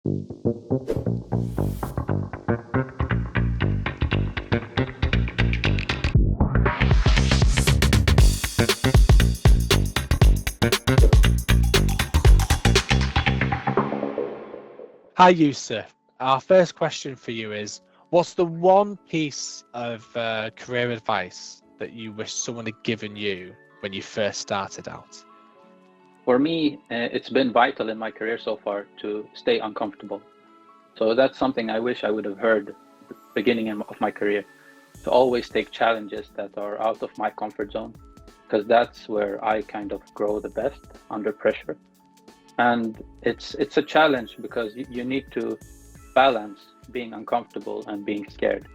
Hi, Yousef. Our first question for you is, what's the one piece of career advice that you wish someone had given you when you first started out? For me, it's been vital in my career so far to stay uncomfortable. So that's something I wish I would have heard at the beginning of my career, to always take challenges that are out of my comfort zone, because that's where I kind of grow the best under pressure. And it's a challenge because you need to balance being uncomfortable and being scared.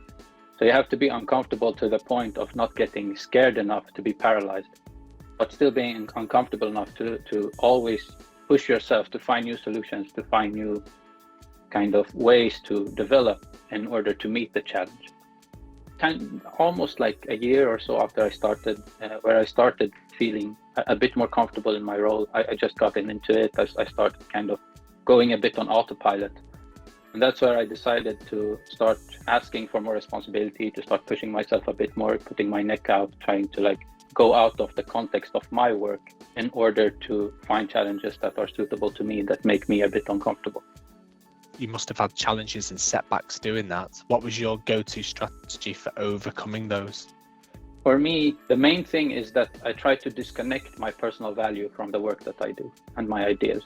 So you have to be uncomfortable to the point of not getting scared enough to be paralyzed, but still being uncomfortable enough to always push yourself to find new solutions, to find new kind of ways to develop in order to meet the challenge. Almost like a year or so after I started, where I started feeling a bit more comfortable in my role, I just got into it. I started kind of going a bit on autopilot. And that's where I decided to start asking for more responsibility, to start pushing myself a bit more, putting my neck out, trying to like go out of the context of my work in order to find challenges that are suitable to me, that make me a bit uncomfortable. You must have had challenges and setbacks doing that. What was your go-to strategy for overcoming those? For me, the main thing is that I try to disconnect my personal value from the work that I do and my ideas.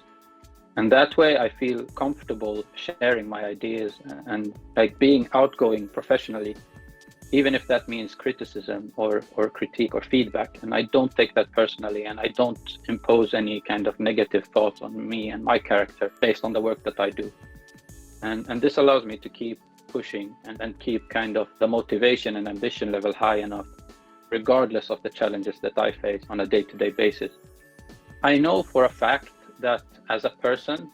And that way I feel comfortable sharing my ideas and like being outgoing professionally, even if that means criticism or critique or feedback. And I don't take that personally, and I don't impose any kind of negative thoughts on me and my character based on the work that I do. And this allows me to keep pushing and keep kind of the motivation and ambition level high enough, regardless of the challenges that I face on a day-to-day basis. I know for a fact that as a person,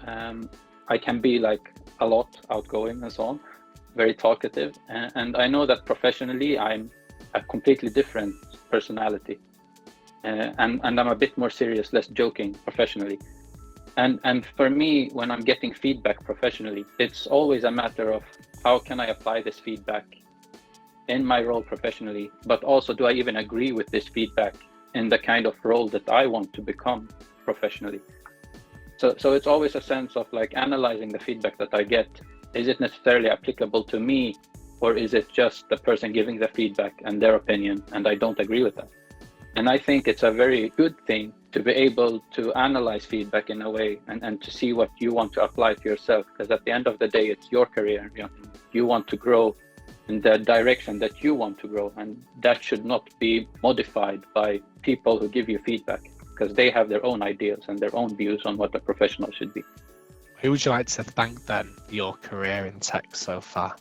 I can be like a lot outgoing and so on, very talkative. And I know that professionally, I'm a completely different personality. And I'm a bit more serious, less joking professionally. And for me, when I'm getting feedback professionally, it's always a matter of how can I apply this feedback in my role professionally, but also do I even agree with this feedback in the kind of role that I want to become professionally. So it's always a sense of like analyzing the feedback that I get. Is it necessarily applicable to me, or is it just the person giving the feedback and their opinion, and I don't agree with that? And I think it's a very good thing to be able to analyze feedback in a way and to see what you want to apply to yourself, because at the end of the day, it's your career. You want to grow in the direction that you want to grow, and that should not be modified by people who give you feedback, because they have their own ideas and their own views on what a professional should be. Who would you like to thank then for your career in tech so far?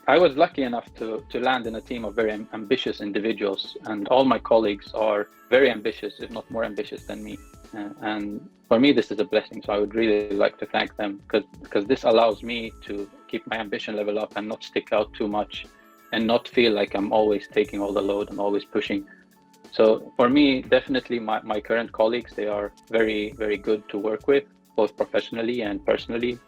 I was lucky enough to land in a team of very ambitious individuals, and all my colleagues are very ambitious, if not more ambitious than me. And for me, this is a blessing. So I would really like to thank them, because this allows me to keep my ambition level up and not stick out too much, and not feel like I'm always taking all the load and always pushing. So for me, definitely my current colleagues, they are very, very good to work with, both professionally and personally.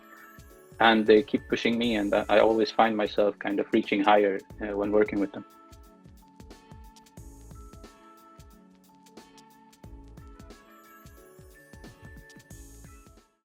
And they keep pushing me, and I always find myself kind of reaching higher when working with them.